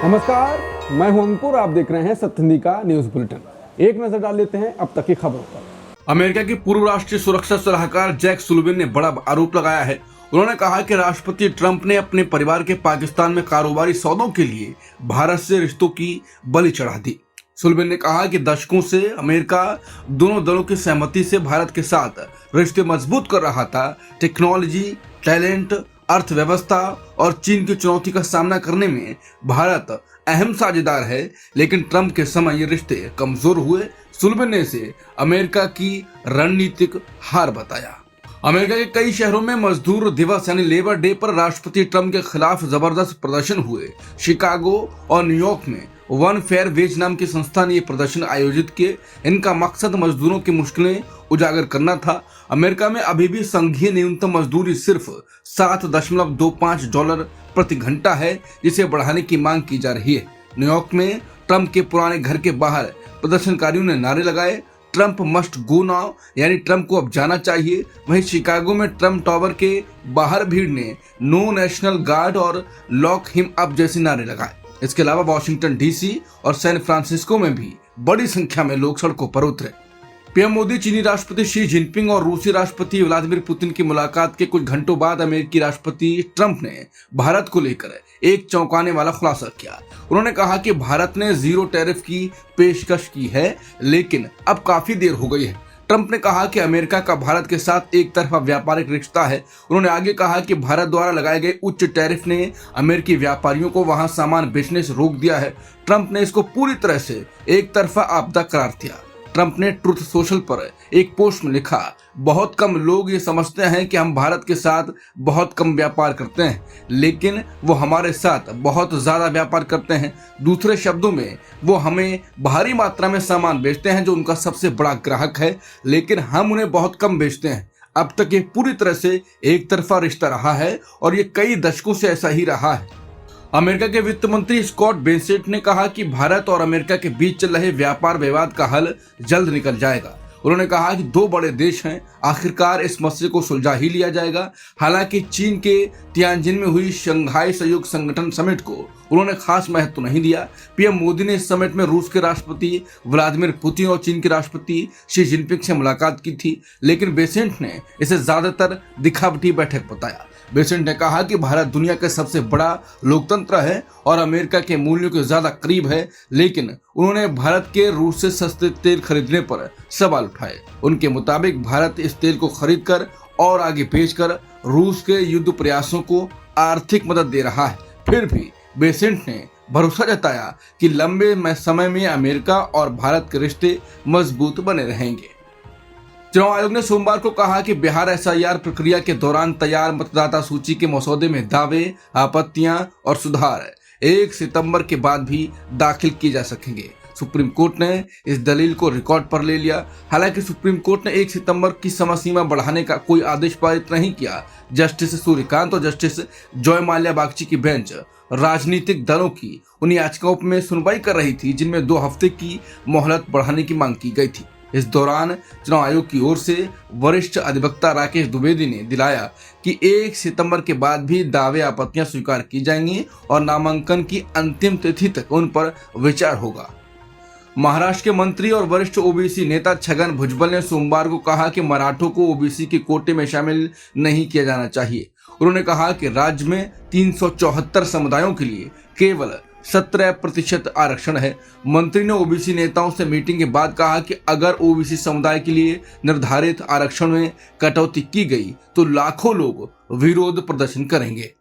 नमस्कार, मैं हूं अंकुर। आप देख रहे हैं सत्यनिधि का न्यूज बुलेटिन। एक नजर डाल लेते हैं अब तक की खबरों पर। अमेरिका के पूर्व राष्ट्रीय सुरक्षा सलाहकार जैक सुलिवान ने बड़ा आरोप लगाया है। उन्होंने कहा कि राष्ट्रपति ट्रंप ने अपने परिवार के पाकिस्तान में कारोबारी सौदों के लिए भारत से रिश्तों की बलि चढ़ा दी। सुलिवान ने कहा कि दशकों से अमेरिका दोनों दलों की सहमति से भारत के साथ रिश्ते मजबूत कर रहा था। टेक्नोलॉजी, टैलेंट, अर्थव्यवस्था और चीन की चुनौती का सामना करने में भारत अहम साझेदार है, लेकिन ट्रंप के समय ये रिश्ते कमजोर हुए। सुलिवान ने इसे अमेरिका की रणनीतिक हार बताया। अमेरिका के कई शहरों में मजदूर दिवस यानी लेबर डे पर राष्ट्रपति ट्रंप के खिलाफ जबरदस्त प्रदर्शन हुए। शिकागो और न्यूयॉर्क में वन फेयर वेज नाम की संस्था ने ये प्रदर्शन आयोजित किए। इनका मकसद मजदूरों की मुश्किलें उजागर करना था। अमेरिका में अभी भी संघीय न्यूनतम मजदूरी सिर्फ $7.25 प्रति घंटा है, जिसे बढ़ाने की मांग की जा रही है। न्यूयॉर्क में ट्रंप के पुराने घर के बाहर प्रदर्शनकारियों ने नारे लगाए, ट्रंप मस्ट गो नाउ, यानी ट्रंप को अब जाना चाहिए। वहीं शिकागो में ट्रंप टावर के बाहर भीड़ ने नो नेशनल गार्ड और लॉक हिम अप जैसे नारे लगाए। इसके अलावा वाशिंगटन डीसी और सैन फ्रांसिस्को में भी बड़ी संख्या में लोग सड़कों पर उतरे। पीएम मोदी चीनी राष्ट्रपति शी जिनपिंग और रूसी राष्ट्रपति व्लादिमीर पुतिन की मुलाकात के कुछ घंटों बाद अमेरिकी राष्ट्रपति ट्रंप ने भारत को लेकर एक चौंकाने वाला खुलासा किया। उन्होंने कहा कि भारत ने जीरो टैरिफ की पेशकश की है, लेकिन अब काफी देर हो गई है। ट्रंप ने कहा कि अमेरिका का भारत के साथ एक तरफा व्यापारिक रिश्ता है। उन्होंने आगे कहा कि भारत द्वारा लगाए गए उच्च टैरिफ ने अमेरिकी व्यापारियों को वहां सामान बेचने से रोक दिया है। ट्रंप ने इसको पूरी तरह से एक तरफा आपदा करार दिया। ट्रंप ने ट्रुथ सोशल पर एक पोस्ट में लिखा, बहुत कम लोग ये समझते हैं कि हम भारत के साथ बहुत कम व्यापार करते हैं, लेकिन वो हमारे साथ बहुत ज्यादा व्यापार करते हैं। दूसरे शब्दों में वो हमें भारी मात्रा में सामान बेचते हैं, जो उनका सबसे बड़ा ग्राहक है, लेकिन हम उन्हें बहुत कम बेचते हैं। अब तक ये पूरी तरह से एक तरफा रिश्ता रहा है और ये कई दशकों से ऐसा ही रहा है। अमेरिका के वित्त मंत्री स्कॉट बेसेंट ने कहा कि भारत और अमेरिका के बीच चल रहे व्यापार विवाद का हल जल्द निकल जाएगा। उन्होंने कहा कि दो बड़े देश हैं, आखिरकार इस मसले को सुलझा ही लिया जाएगा। हालांकि चीन के तियानजिन में हुई शंघाई सहयोग संगठन समिट को उन्होंने खास महत्व नहीं दिया। पीएम मोदी ने इस समिट में रूस के राष्ट्रपति व्लादिमीर पुतिन और चीन के राष्ट्रपति शी जिनपिंग से मुलाकात की थी, लेकिन बेसेंट ने इसे ज्यादातर दिखावटी बैठक बताया। बेसेंट ने कहा कि भारत दुनिया का सबसे बड़ा लोकतंत्र है और अमेरिका के मूल्यों के ज्यादा करीब है, लेकिन उन्होंने भारत के रूस से सस्ते तेल खरीदने पर सवाल उठाए। उनके मुताबिक भारत इस तेल को खरीदकर और आगे बेचकर रूस के युद्ध प्रयासों को आर्थिक मदद दे रहा है। फिर भी बेसेंट ने भरोसा जताया कि लंबे समय में अमेरिका और भारत के रिश्ते मजबूत बने रहेंगे। चुनाव आयोग ने सोमवार को कहा कि बिहार एसआईआर प्रक्रिया के दौरान तैयार मतदाता सूची के मसौदे में दावे, आपत्तियां और सुधार 1 सितंबर के बाद भी दाखिल किए जा सकेंगे। सुप्रीम कोर्ट ने इस दलील को रिकॉर्ड पर ले लिया। हालांकि सुप्रीम कोर्ट ने 1 सितंबर की समय सीमा बढ़ाने का कोई आदेश पारित नहीं किया। जस्टिस सूर्यकांत और जस्टिस जॉय माल्या बागची की बेंच राजनीतिक दलों की उन याचिकाओं में सुनवाई कर रही थी, जिनमें 2 हफ्ते की मोहलत बढ़ाने की मांग की गई थी। इस दौरान चुनाव आयोग की ओर से वरिष्ठ अधिवक्ता राकेश द्विवेदी ने दिलाया कि 1 सितंबर के बाद भी दावे आपत्तियां स्वीकार की जाएंगी और नामांकन की अंतिम तिथि तक उन पर विचार होगा। महाराष्ट्र के मंत्री और वरिष्ठ ओबीसी नेता छगन भुजबल ने सोमवार को कहा कि मराठों को ओबीसी के कोटे में शामिल नहीं किया जाना चाहिए। उन्होंने कहा कि राज्य में 374 समुदायों के लिए केवल 17% आरक्षण है। मंत्री ने ओबीसी नेताओं से मीटिंग के बाद कहा कि अगर ओबीसी समुदाय के लिए निर्धारित आरक्षण में कटौती की गई तो लाखों लोग विरोध प्रदर्शन करेंगे।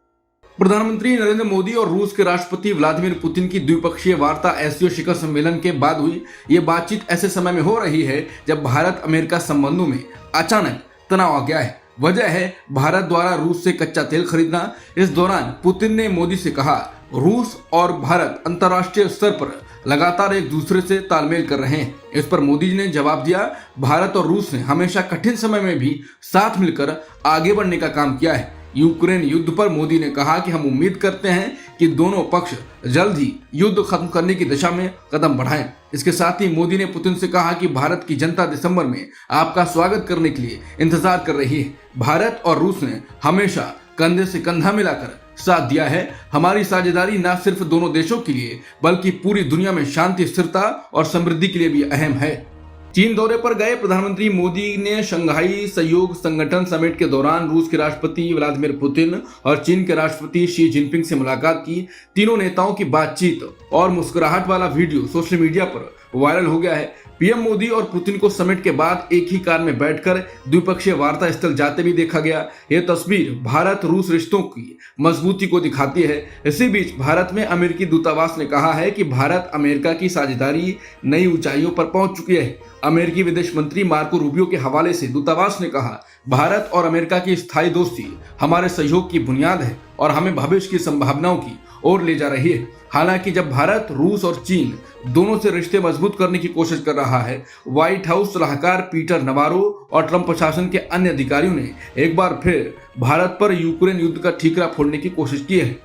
प्रधानमंत्री नरेंद्र मोदी और रूस के राष्ट्रपति व्लादिमीर पुतिन की द्विपक्षीय वार्ता एससीओ शिखर सम्मेलन के बाद हुई। ये बातचीत ऐसे समय में हो रही है जब भारत अमेरिका संबंधों में अचानक तनाव आ गया है। वजह है भारत द्वारा रूस से कच्चा तेल खरीदना। इस दौरान पुतिन ने मोदी से कहा, रूस और भारत अंतर्राष्ट्रीय स्तर पर लगातार एक दूसरे से तालमेल कर रहे हैं। इस पर मोदी जी ने जवाब दिया, भारत और रूस ने हमेशा कठिन समय में भी साथ मिलकर आगे बढ़ने का काम किया है। यूक्रेन युद्ध पर मोदी ने कहा कि हम उम्मीद करते हैं कि दोनों पक्ष जल्द ही युद्ध खत्म करने की दिशा में कदम बढ़ाएं। इसके साथ ही मोदी ने पुतिन से कहा कि भारत की जनता दिसंबर में आपका स्वागत करने के लिए इंतजार कर रही है। भारत और रूस ने हमेशा कंधे से कंधा मिलाकर साथ दिया है। हमारी साझेदारी न सिर्फ दोनों देशों के लिए बल्कि पूरी दुनिया में शांति, स्थिरता और समृद्धि के लिए भी अहम है। चीन दौरे पर गए प्रधानमंत्री मोदी ने शंघाई सहयोग संगठन समिट के दौरान रूस के राष्ट्रपति व्लादिमीर पुतिन और चीन के राष्ट्रपति शी जिनपिंग से मुलाकात की। तीनों नेताओं की बातचीत और मुस्कुराहट वाला वीडियो सोशल मीडिया पर वायरल हो गया है। पीएम मोदी और पुतिन को समिट के बाद एक ही कार में बैठकर द्विपक्षीय वार्ता स्थल जाते भी देखा गया। यह तस्वीर भारत रूस रिश्तों की मजबूती को दिखाती है। इसी बीच भारत में अमेरिकी दूतावास ने कहा है कि भारत अमेरिका की साझेदारी नई ऊंचाइयों पर पहुंच चुकी है। अमेरिकी विदेश मंत्री मार्को रूबियो के हवाले से दूतावास ने कहा, भारत और अमेरिका की स्थायी दोस्ती हमारे सहयोग की बुनियाद है और हमें भविष्य की संभावनाओं की ओर ले जा रही है। हालांकि जब भारत रूस और चीन दोनों से रिश्ते मजबूत करने की कोशिश कर रहा है, व्हाइट हाउस सलाहकार पीटर नवारो और ट्रंप प्रशासन के अन्य अधिकारियों ने एक बार फिर भारत पर यूक्रेन युद्ध का ठीकरा फोड़ने की कोशिश की है।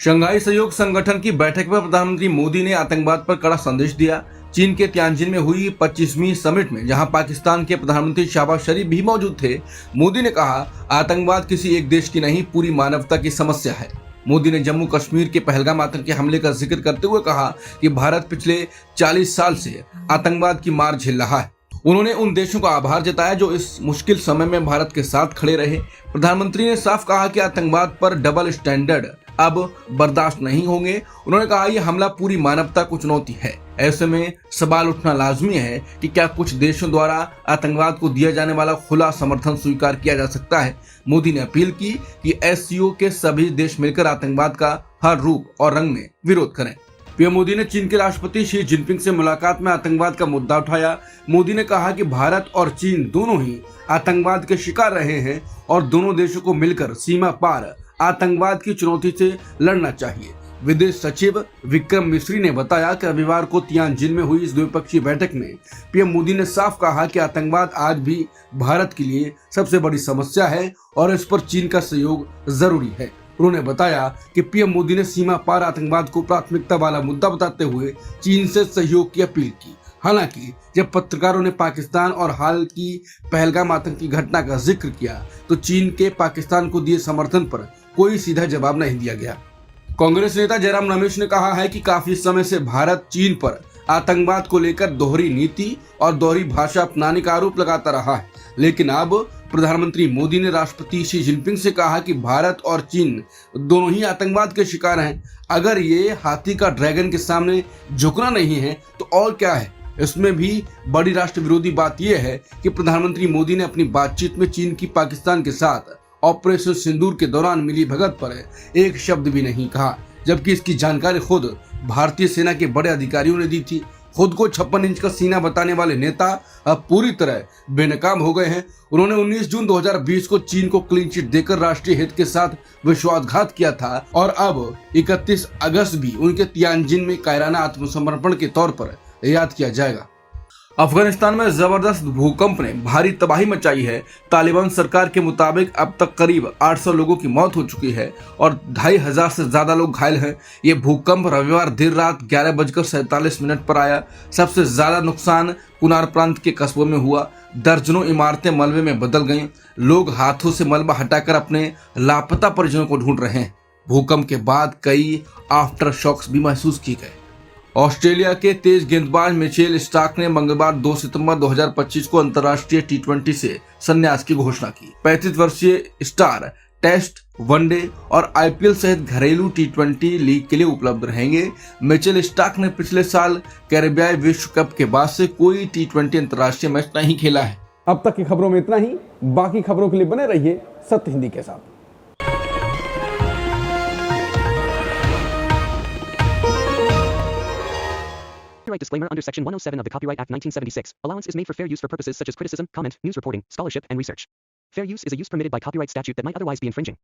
शंघाई सहयोग संगठन की बैठक में प्रधानमंत्री मोदी ने आतंकवाद पर कड़ा संदेश दिया। चीन के तियानजिन में हुई 25वीं समिट में जहां पाकिस्तान के प्रधानमंत्री शहबाज शरीफ भी मौजूद थे, मोदी ने कहा, आतंकवाद किसी एक देश की नहीं, पूरी मानवता की समस्या है। मोदी ने जम्मू कश्मीर के पहलगाम आतंकी हमले का जिक्र करते हुए कहा कि भारत पिछले 40 साल से आतंकवाद की मार झेल रहा है। उन्होंने उन देशों का आभार जताया जो इस मुश्किल समय में भारत के साथ खड़े रहे। प्रधानमंत्री ने साफ कहा कि आतंकवाद पर डबल स्टैंडर्ड अब बर्दाश्त नहीं होंगे। उन्होंने कहा, यह हमला पूरी मानवता को चुनौती है। ऐसे में सवाल उठना लाजमी है कि क्या कुछ देशों द्वारा आतंकवाद को दिया जाने वाला खुला समर्थन स्वीकार किया जा सकता है। मोदी ने अपील की कि एससीओ के सभी देश मिलकर आतंकवाद का हर रूप और रंग में विरोध करें। पीएम मोदी ने चीन के राष्ट्रपति शी जिनपिंग से मुलाकात में आतंकवाद का मुद्दा उठाया। मोदी ने कहा कि भारत और चीन दोनों ही आतंकवाद के शिकार रहे हैं और दोनों देशों को मिलकर सीमा पार आतंकवाद की चुनौती से लड़ना चाहिए। विदेश सचिव विक्रम मिस्री ने बताया कि रविवार को तियानजिन में हुई इस द्विपक्षीय बैठक में पीएम मोदी ने साफ कहा कि आतंकवाद आज भी भारत के लिए सबसे बड़ी समस्या है और इस पर चीन का सहयोग जरूरी है। उन्होंने बताया कि पीएम मोदी ने सीमा पार आतंकवाद को प्राथमिकता वाला मुद्दा बताते हुए चीन से सहयोग की अपील की। हालांकि जब पत्रकारों ने पाकिस्तान और हाल की पहलगाम आतंकी घटना का जिक्र किया तो चीन के पाकिस्तान को दिए समर्थन पर कोई सीधा जवाब नहीं दिया गया। कांग्रेस नेता जयराम रमेश ने कहा है कि काफी समय से भारत चीन पर आतंकवाद को लेकर दोहरी नीति और दोहरी भाषा अपनाने का आरोप लगाता रहा है, लेकिन अब प्रधानमंत्री मोदी ने राष्ट्रपति शी जिनपिंग से कहा कि भारत और चीन दोनों ही आतंकवाद के शिकार हैं। अगर ये हाथी का ड्रैगन के सामने झुकना नहीं है तो और क्या है। इसमें भी बड़ी राष्ट्र विरोधी बात यह है कि प्रधानमंत्री मोदी ने अपनी बातचीत में चीन की पाकिस्तान के साथ ऑपरेशन सिंदूर के दौरान मिली भगत पर एक शब्द भी नहीं कहा, जबकि इसकी जानकारी खुद भारतीय सेना के बड़े अधिकारियों ने दी थी। खुद को 56 इंच का सीना बताने वाले नेता अब पूरी तरह बेनकाम हो गए हैं। उन्होंने 19 जून 2020 को चीन को क्लीन चिट देकर राष्ट्रीय हित के साथ विश्वासघात किया था और अब 31 अगस्त भी उनके तियानजिन में कायराना आत्मसमर्पण के तौर पर याद किया जाएगा। अफगानिस्तान में जबरदस्त भूकंप ने भारी तबाही मचाई है। तालिबान सरकार के मुताबिक अब तक करीब 800 लोगों की मौत हो चुकी है और 2500 से ज्यादा लोग घायल हैं। ये भूकंप रविवार देर रात 11:47 पर आया। सबसे ज्यादा नुकसान कुनार प्रांत के कस्बों में हुआ। दर्जनों इमारतें मलबे में बदल गईं। लोग हाथों से मलबा हटाकर अपने लापता परिजनों को ढूंढ रहे हैं। भूकंप के बाद कई आफ्टर शॉक्स भी महसूस की गए। ऑस्ट्रेलिया के तेज गेंदबाज मिचेल स्टार्क ने मंगलवार 2 सितंबर 2025 को अंतर्राष्ट्रीय टी20 से संन्यास की घोषणा की। 35 वर्षीय स्टार टेस्ट, वनडे और आईपीएल सहित घरेलू टी20 लीग के लिए उपलब्ध रहेंगे। मिचेल स्टार्क ने पिछले साल कैरेबियाई विश्व कप के बाद से कोई टी20 अंतर्राष्ट्रीय मैच नहीं खेला है। अब तक की खबरों में इतना ही। बाकी खबरों के लिए बने रहिए सत्य हिंदी के साथ। Copyright disclaimer under Section 107 of the Copyright Act 1976. Allowance is made for fair use for purposes such as criticism, comment, news reporting, scholarship, and research. Fair use is a use permitted by copyright statute that might otherwise be infringing.